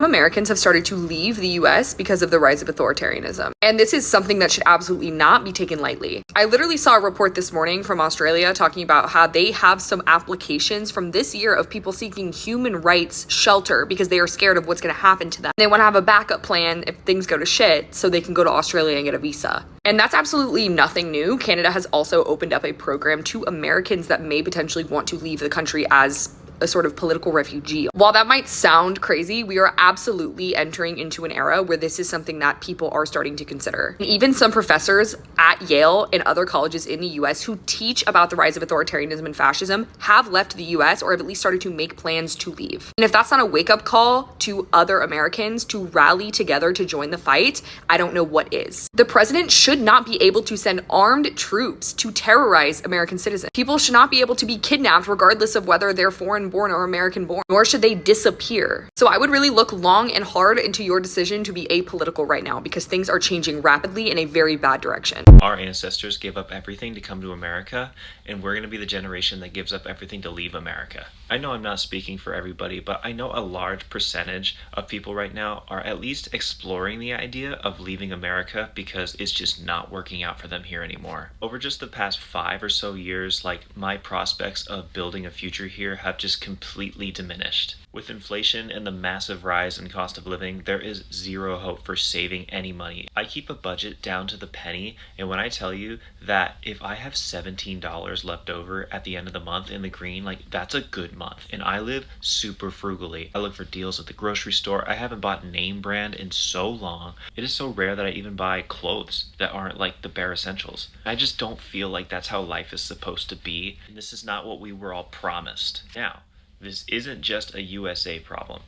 Americans have started to leave the US because of the rise of authoritarianism. And this is something that should absolutely not be taken lightly. I literally saw a report this morning from Australia talking about how they have some applications from this year of people seeking human rights shelter because they are scared of what's going to happen to them. They want to have a backup plan if things go to shit so they can go to Australia and get a visa. And that's absolutely nothing new. Canada has also opened up a program to Americans that may potentially want to leave the country as a sort of political refugee. While that might sound crazy, we are absolutely entering into an era where this is something that people are starting to consider. And even some professors at Yale and other colleges in the US who teach about the rise of authoritarianism and fascism have left the US or have at least started to make plans to leave. And if that's not a wake-up call to other Americans to rally together to join the fight, I don't know what is. The president should not be able to send armed troops to terrorize American citizens. People should not be able to be kidnapped regardless of whether they're foreign born or American born, nor should they disappear. So I would really look long and hard into your decision to be apolitical right now because things are changing rapidly in a very bad direction. Our ancestors gave up everything to come to America, and we're going to be the generation that gives up everything to leave America. I know I'm not speaking for everybody, but I know a large percentage of people right now are at least exploring the idea of leaving America because it's just not working out for them here anymore. Over just the past 5 or so years, my prospects of building a future here have just completely diminished. With inflation and the massive rise in cost of living, there is zero hope for saving any money. I keep a budget down to the penny, and when I tell you that if I have $17 left over at the end of the month in the green, that's a good month. And I live super frugally. I look for deals at the grocery store. I haven't bought name brand in so long. It is so rare that I even buy clothes that aren't the bare essentials. I just don't feel like that's how life is supposed to be, and this is not what we were all promised. Now, this isn't just a USA problem.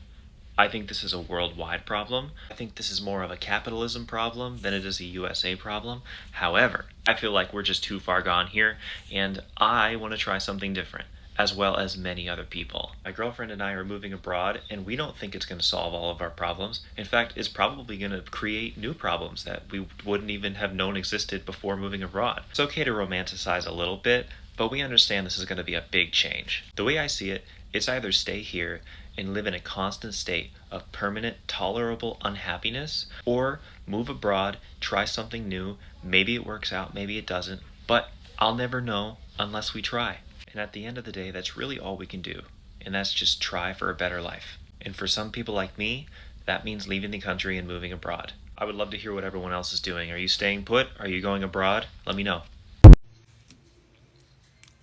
I think this is a worldwide problem. I think this is more of a capitalism problem than it is a USA problem. However, I feel like we're just too far gone here, and I want to try something different, as well as many other people. My girlfriend and I are moving abroad, and we don't think it's going to solve all of our problems. In fact, it's probably going to create new problems that we wouldn't even have known existed before moving abroad. It's okay to romanticize a little bit, but we understand this is going to be a big change. The way I see it, it's either stay here and live in a constant state of permanent, tolerable unhappiness, or move abroad, try something new. Maybe it works out, maybe it doesn't, but I'll never know unless we try. And at the end of the day, that's really all we can do, and that's just try for a better life. And for some people like me, that means leaving the country and moving abroad. I would love to hear what everyone else is doing. Are you staying put? Are you going abroad? Let me know.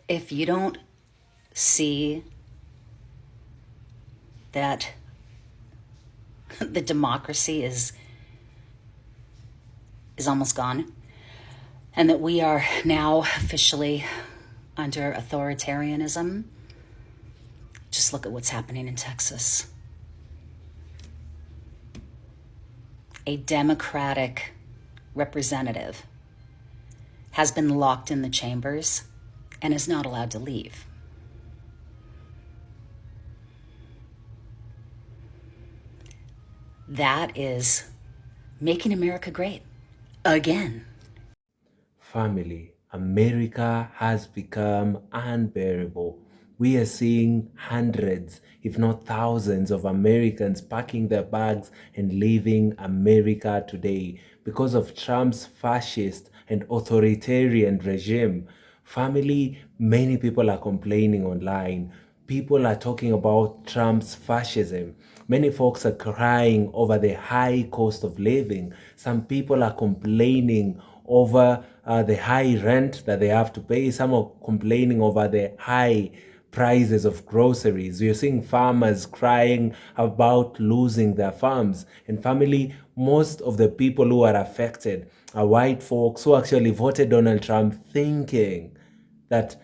If you don't see that the democracy is almost gone, and that we are now officially under authoritarianism, just look at what's happening in Texas. A Democratic representative has been locked in the chambers and is not allowed to leave. That is making America great again. Family, America has become unbearable. We are seeing hundreds, if not thousands, of Americans packing their bags and leaving America today because of Trump's fascist and authoritarian regime. Family, many people are complaining online. People are talking about Trump's fascism. Many folks are crying over the high cost of living. Some people are complaining over the high rent that they have to pay. Some are complaining over the high prices of groceries. We're seeing farmers crying about losing their farms. And family, most of the people who are affected are white folks who actually voted Donald Trump thinking that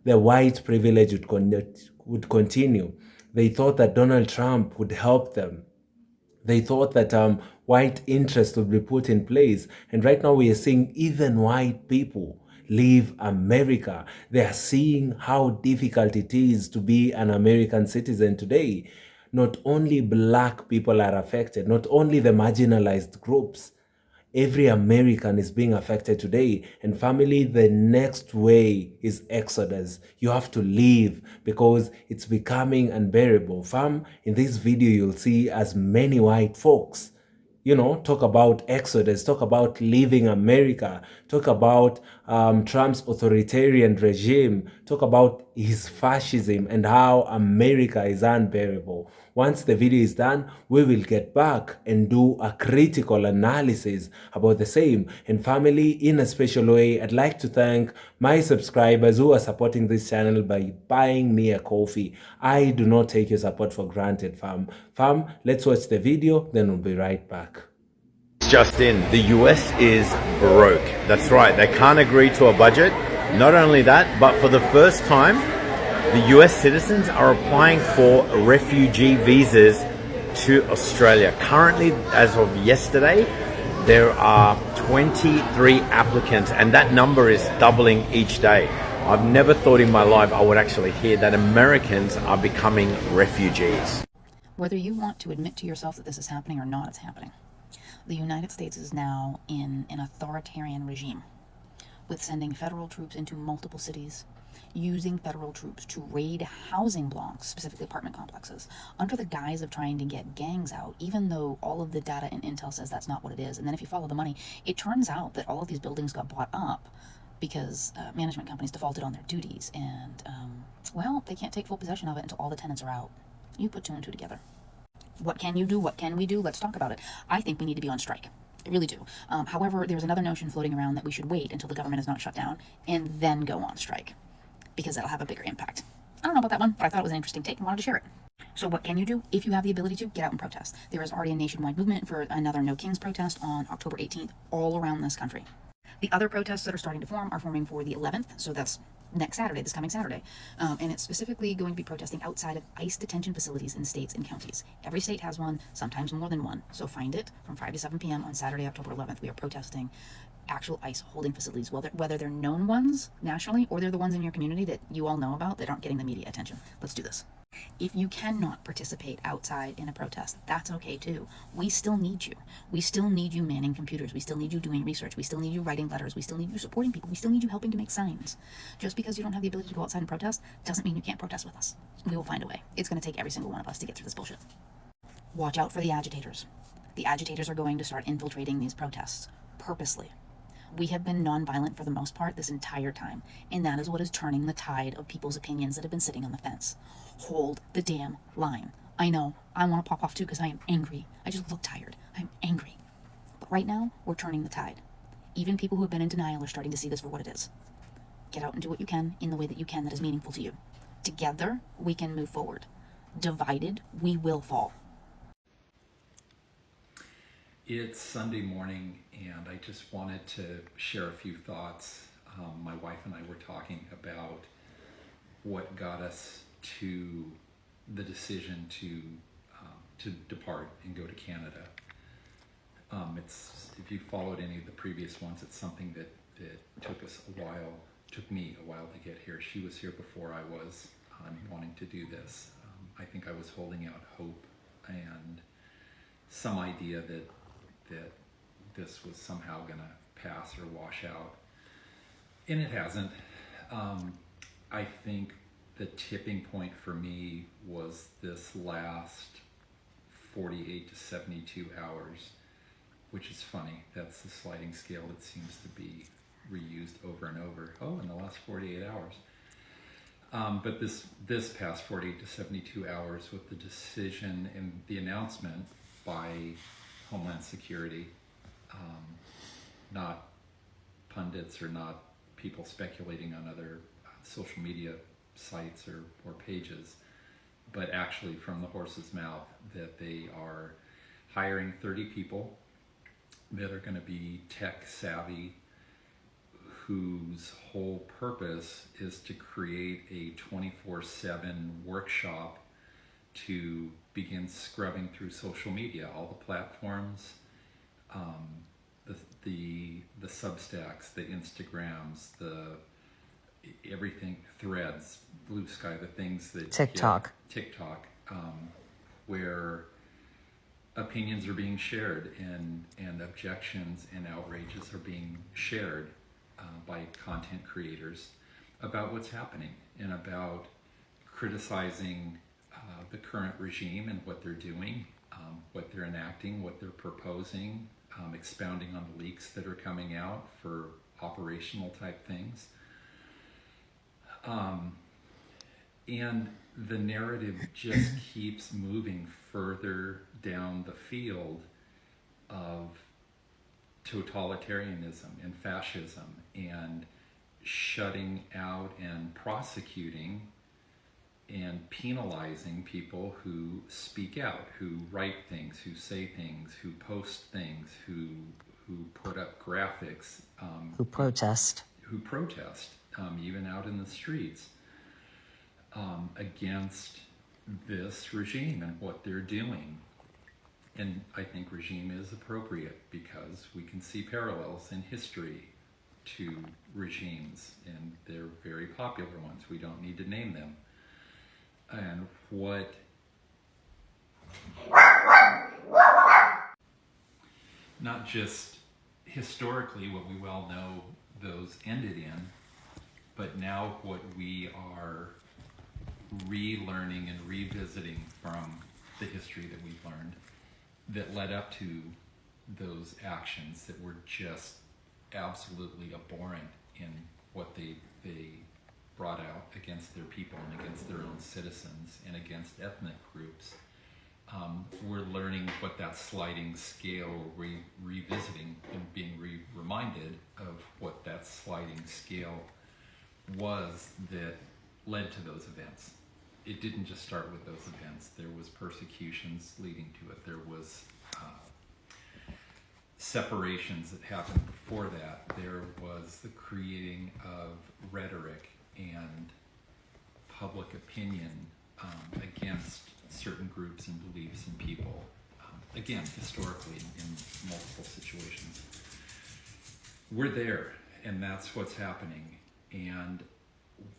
the white privilege would continue. They thought that Donald Trump would help them. They thought that white interest would be put in place. And right now we are seeing even white people leave America. They are seeing how difficult it is to be an American citizen today. Not only black people are affected, not only the marginalized groups. Every American is being affected today. And family, the next way is exodus. You have to leave because it's becoming unbearable. Fam, in this video, you'll see as many white folks, talk about exodus, talk about leaving America, talk about Trump's authoritarian regime, talk about his fascism and how America is unbearable. Once the video is done, we will get back and do a critical analysis about the same. And family, in a special way, I'd like to thank my subscribers who are supporting this channel by buying me a coffee. I do not take your support for granted, fam. Fam, let's watch the video, then we'll be right back. Just in, the US is broke. That's right, they can't agree to a budget. Not only that, but for the first time, the US citizens are applying for refugee visas to Australia. Currently, as of yesterday, there are 23 applicants, and that number is doubling each day. I've never thought in my life I would actually hear that Americans are becoming refugees. Whether you want to admit to yourself that this is happening or not, it's happening. The United States is now in an authoritarian regime, with sending federal troops into multiple cities, using federal troops to raid housing blocks, specifically apartment complexes, under the guise of trying to get gangs out, even though all of the data and intel says that's not what it is. And then if you follow the money, it turns out that all of these buildings got bought up because management companies defaulted on their duties, and, well, they can't take full possession of it until all the tenants are out. You put two and two together. What can you do? What can we do? Let's talk about it. I think we need to be on strike. I really do. However, there's another notion floating around that we should wait until the government is not shut down and then go on strike, because that'll have a bigger impact. I don't know about that one, but I thought it was an interesting take and wanted to share it. So what can you do? If you have the ability to, get out and protest. There is already a nationwide movement for another No Kings protest on October 18th all around this country. The other protests that are starting to form are forming for the 11th, so that's next Saturday, this coming Saturday. And it's specifically going to be protesting outside of ICE detention facilities in states and counties. Every state has one, sometimes more than one. So find it from 5 to 7 p.m. on Saturday, October 11th. We are protesting actual ICE holding facilities, whether they're known ones nationally or they're the ones in your community that you all know about that aren't getting the media attention. Let's do this. If you cannot participate outside in a protest, that's okay too. We still need you. We still need you manning computers. We still need you doing research. We still need you writing letters. We still need you supporting people. We still need you helping to make signs. Just because you don't have the ability to go outside and protest doesn't mean you can't protest with us. We will find a way. It's going to take every single one of us to get through this bullshit. Watch out for the agitators. The agitators are going to start infiltrating these protests purposely. We have been nonviolent for the most part this entire time, and that is what is turning the tide of people's opinions that have been sitting on the fence. Hold the damn line. I know, I want to pop off too because I am angry. I just look tired. I'm angry. But right now, we're turning the tide. Even people who have been in denial are starting to see this for what it is. Get out and do what you can in the way that you can that is meaningful to you. Together, we can move forward. Divided, we will fall. It's Sunday morning, and I just wanted to share a few thoughts. My wife and I were talking about what got us to the decision to depart and go to Canada. If you followed any of the previous ones, it's something that took me a while to get here. She was here before I was wanting to do this. I think I was holding out hope and some idea that this was somehow going to pass or wash out, and it hasn't. I think the tipping point for me was this last 48 to 72 hours, which is funny. That's the sliding scale that seems to be reused over and over. Oh, in the last 48 hours. But this past 48 to 72 hours with the decision and the announcement by Homeland Security, not pundits or not people speculating on other social media sites or pages, but actually from the horse's mouth, that they are hiring 30 people that are going to be tech savvy, whose whole purpose is to create a 24/7 workshop to begin scrubbing through social media, all the platforms, the Substacks, the Instagrams, the everything, Threads, Blue Sky, the things that TikTok, where opinions are being shared and objections and outrages are being shared by content creators about what's happening and about criticizing the current regime and what they're doing, what they're enacting, what they're proposing, expounding on the leaks that are coming out for operational type things. And the narrative just keeps moving further down the field of totalitarianism and fascism and shutting out and prosecuting and penalizing people who speak out, who write things, who say things, who post things, who put up graphics, Who protest. Even out in the streets, against this regime and what they're doing. And I think regime is appropriate because we can see parallels in history to regimes, and they're very popular ones. We don't need to name them. And what not just historically what we well know those ended in, but now what we are relearning and revisiting from the history that we've learned that led up to those actions that were just absolutely abhorrent in what they brought out against their people and against their own citizens and against ethnic groups. We're learning what that sliding scale, revisiting and being reminded of what that sliding scale was that led to those events. It didn't just start with those events. There was persecutions leading to it. There was separations that happened before that. There was the creating of rhetoric and public opinion against certain groups and beliefs and people. Again, historically in multiple situations. We're there, and that's what's happening. And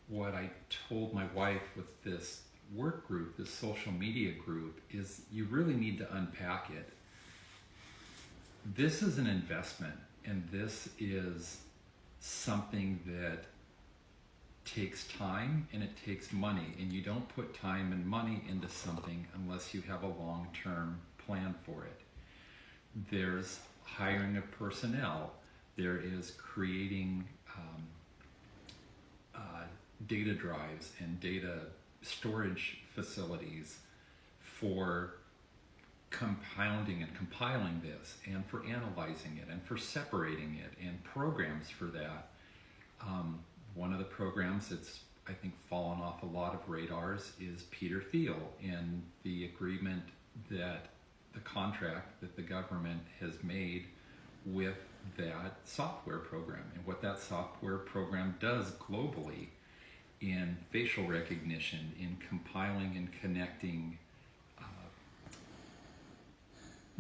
what I told my wife with this work group, this social media group, is you really need to unpack it. This is an investment, and this is something that takes time and it takes money, and you don't put time and money into something unless you have a long-term plan for it. There's hiring of personnel. There is creating data drives and data storage facilities for compounding and compiling this, and for analyzing it, and for separating it, and programs for that. One of the programs that's, I think, fallen off a lot of radars is Peter Thiel, and the agreement that the contract that the government has made with that software program, and what that software program does globally in facial recognition, in compiling and connecting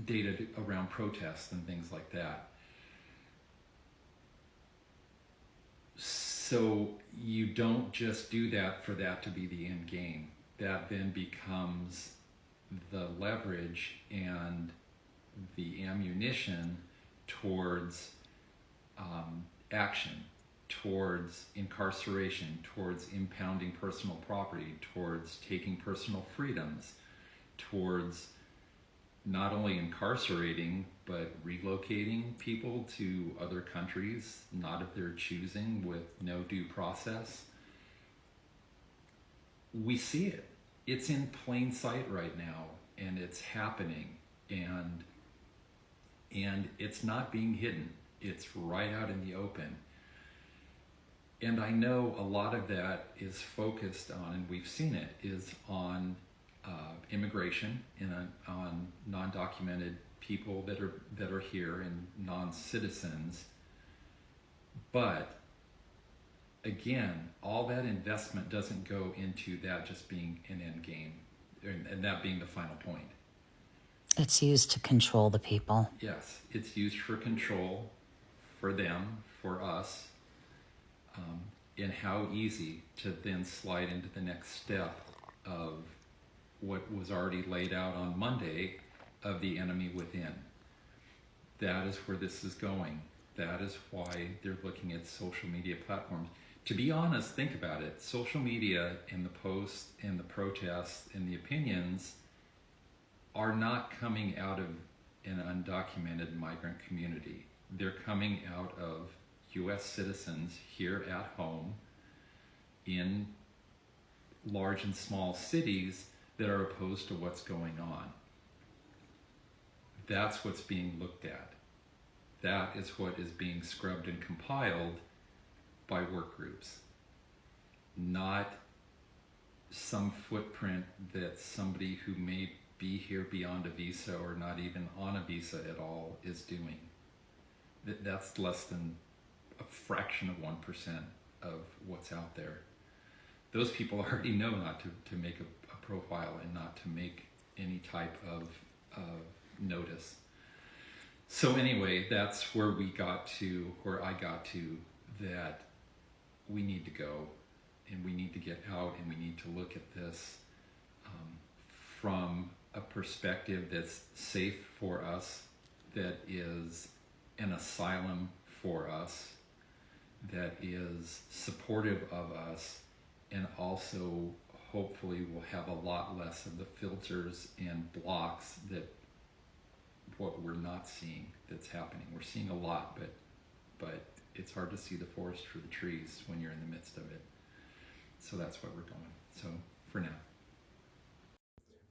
data around protests and things like that. So you don't just do that for that to be the end game. That then becomes the leverage and the ammunition towards action, towards incarceration, towards impounding personal property, towards taking personal freedoms, towards not only incarcerating, but relocating people to other countries, not of their choosing, with no due process. We see it. It's in plain sight right now, and it's happening, and it's not being hidden. It's right out in the open. And I know a lot of that is focused on, and we've seen it, is on immigration and on non-documented people that are here and non-citizens. But again, all that investment doesn't go into that just being an end game, and that being the final point. It's used to control the people. Yes, it's used for control, for them, for us, and how easy to then slide into the next step of what was already laid out on Monday of the enemy within. That is where this is going. That is why they're looking at social media platforms. To be honest, think about it. Social media and the posts and the protests and the opinions are not coming out of an undocumented migrant community. They're coming out of US citizens here at home in large and small cities that are opposed to what's going on. That's what's being looked at. That is what is being scrubbed and compiled by work groups, not some footprint that somebody who may be here beyond a visa or not even on a visa at all is doing. That's less than a fraction of 1% of what's out there. Those people already know not to make a profile and not to make any type of notice. So anyway, that's where I got to, that we need to go and we need to get out and we need to look at this from a perspective that's safe for us, that is an asylum for us, that is supportive of us, and also hopefully will have a lot less of the filters and blocks that what we're not seeing that's happening. We're seeing a lot, but it's hard to see the forest for the trees when you're in the midst of it. So that's where we're going. So for now.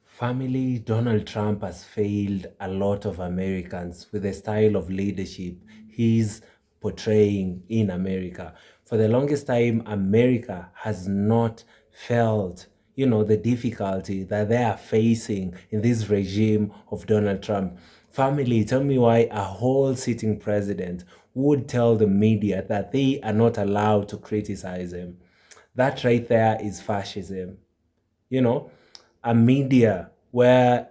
Family, Donald Trump has failed a lot of Americans with the style of leadership he's portraying in America. For the longest time, America has not felt, the difficulty that they are facing in this regime of Donald Trump. Family, tell me why a whole sitting president would tell the media that they are not allowed to criticize him. That right there is fascism. A media where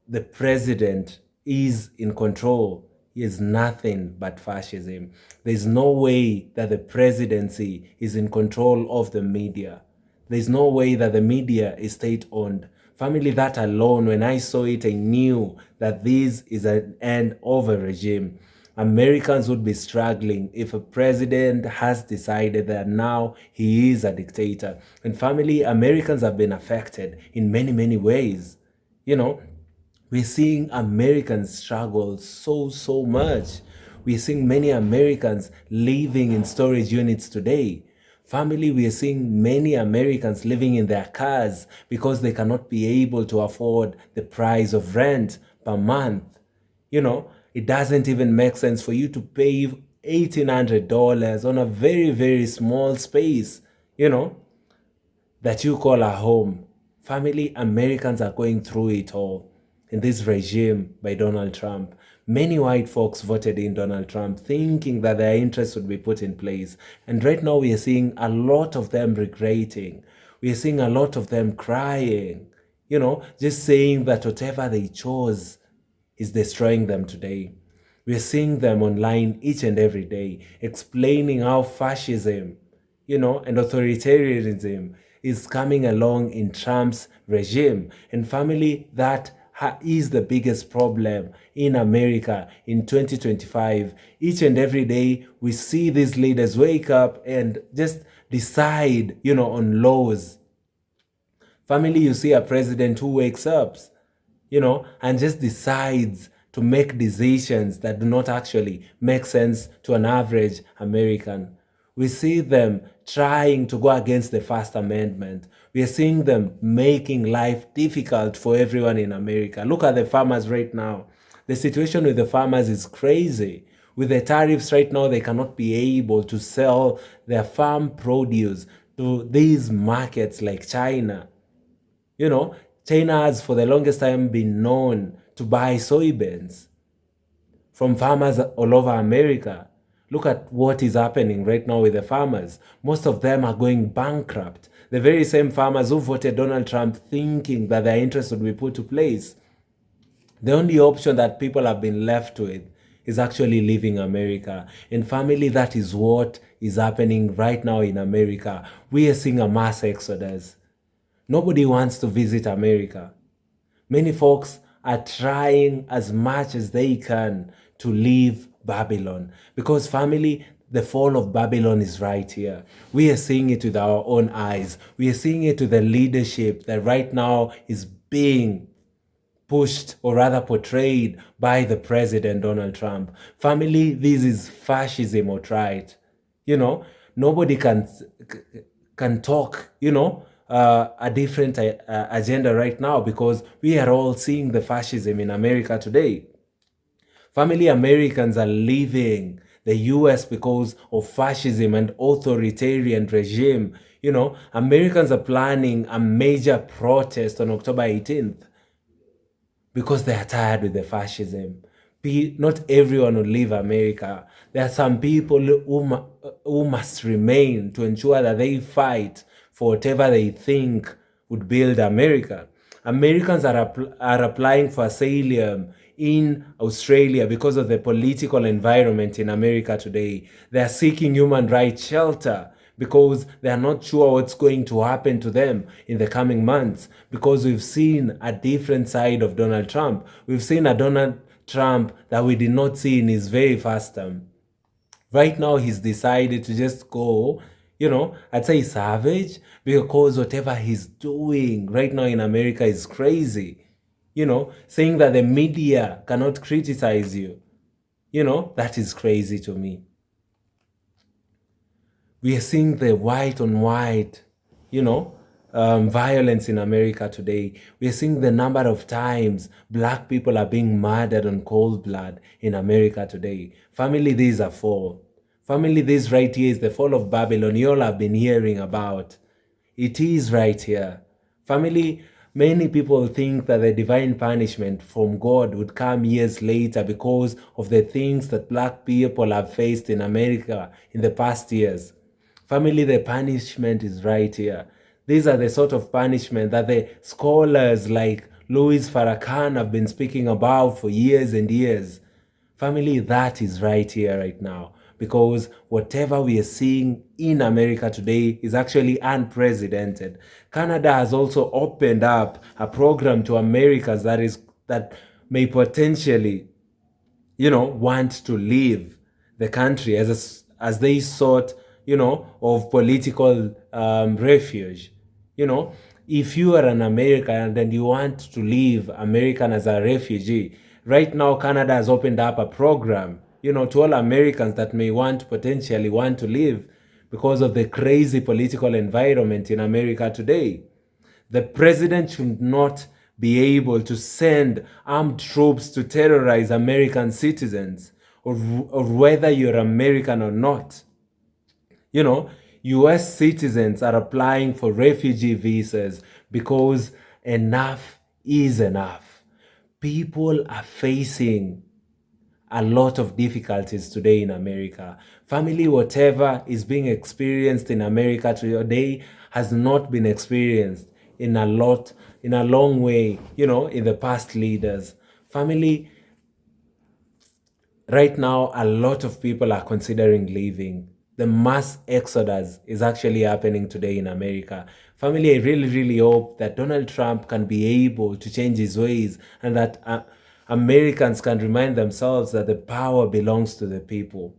the president is in control is nothing but fascism. There's no way that the presidency is in control of the media. There's no way that the media is state-owned. Family, that alone, when I saw it, I knew that this is an end of a regime. Americans would be struggling if a president has decided that now he is a dictator. And family, Americans have been affected in many, many ways. We're seeing Americans struggle so much. We're seeing many Americans living in storage units today. Family, we are seeing many Americans living in their cars because they cannot be able to afford the price of rent per month. It doesn't even make sense for you to pay $1,800 on a very, very small space, that you call a home. Family, Americans are going through it all in this regime by Donald Trump. Many white folks voted in Donald Trump thinking that their interests would be put in place. And right now we are seeing a lot of them regretting. We are seeing a lot of them crying, just saying that whatever they chose is destroying them today. We are seeing them online each and every day explaining how fascism, and authoritarianism is coming along in Trump's regime. And family, that is the biggest problem in America in 2025. Each and every day, we see these leaders wake up and just decide, on laws. Family, you see a president who wakes up, and just decides to make decisions that do not actually make sense to an average American. We see them trying to go against the First Amendment. We are seeing them making life difficult for everyone in America. Look at the farmers right now. The situation with the farmers is crazy. With the tariffs right now, they cannot be able to sell their farm produce to these markets like China. China has for the longest time been known to buy soybeans from farmers all over America. Look at what is happening right now with the farmers. Most of them are going bankrupt. The very same farmers who voted Donald Trump thinking that their interests would be put to place. The only option that people have been left with is actually leaving America. And family, that is what is happening right now in America. We are seeing a mass exodus. Nobody wants to visit America. Many folks are trying as much as they can to leave Babylon. Because family, the fall of Babylon is right here. We are seeing it with our own eyes. We are seeing it with the leadership that right now is being pushed or rather portrayed by the president Donald Trump. Family, this is fascism outright. You know, nobody can talk, a different agenda right now because we are all seeing the fascism in America today. Family, Americans are leaving the US because of fascism and authoritarian regime. Americans are planning a major protest on October 18th because they are tired with the fascism. Not everyone will leave America. There are some people who must remain to ensure that they fight for whatever they think would build America. Americans are applying for asylum in Australia because of the political environment in America today. They are seeking human rights shelter because they are not sure what's going to happen to them in the coming months, because we've seen a different side of Donald Trump. We've seen a Donald Trump that we did not see in his very first term. Right now, he's decided to just go, I'd say savage, because whatever he's doing right now in America is crazy. Saying that the media cannot criticize you, that is crazy to me. We are seeing the white on white, violence in America today. We are seeing the number of times black people are being murdered on cold blood in America today. Family, these are fall. Family, this right here is the fall of Babylon you all have been hearing about. It is right here. Family, many people think that the divine punishment from God would come years later because of the things that black people have faced in America in the past years. Family, the punishment is right here. These are the sort of punishment that the scholars like Louis Farrakhan have been speaking about for years and years. Family, that is right here, right now. Because whatever we are seeing in America today is actually unprecedented. Canada has also opened up a program to Americans that may potentially, want to leave the country as they sort, of political refuge. If you are an American and you want to leave America as a refugee, right now Canada has opened up a program, to all Americans that may potentially want to leave because of the crazy political environment in America today. The president should not be able to send armed troops to terrorize American citizens, or whether you're American or not. US citizens are applying for refugee visas because enough is enough. People are facing a lot of difficulties today in America. Family, whatever is being experienced in America today has not been experienced in a long way, in the past leaders. Family, right now, a lot of people are considering leaving. The mass exodus is actually happening today in America. Family, I really, really hope that Donald Trump can be able to change his ways and that Americans can remind themselves that the power belongs to the people.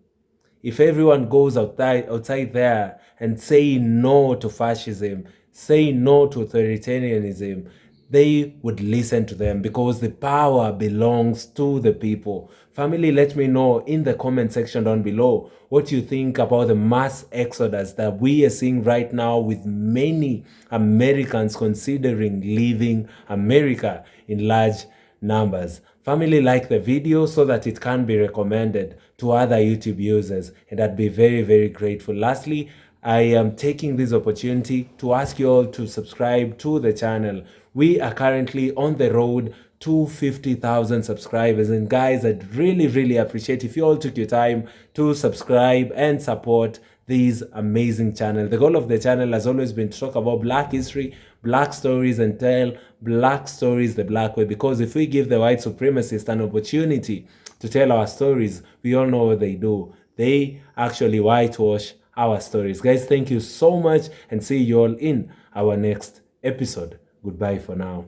If everyone goes outside there and say no to fascism, say no to authoritarianism, they would listen to them because the power belongs to the people. Family, let me know in the comment section down below what you think about the mass exodus that we are seeing right now, with many Americans considering leaving America in large numbers. Family, like the video so that it can be recommended to other YouTube users, and I'd be very, very grateful. Lastly, I am taking this opportunity to ask you all to subscribe to the channel. We are currently on the road to 50,000 subscribers, and guys, I'd really, really appreciate if you all took your time to subscribe and support this amazing channel. The goal of the channel has always been to talk about Black history, Black stories, and tell Black stories the Black way, because if we give the white supremacists an opportunity to tell our stories, we all know what they do. They actually whitewash our stories. Guys, thank you so much, and see you all in our next episode. Goodbye for now.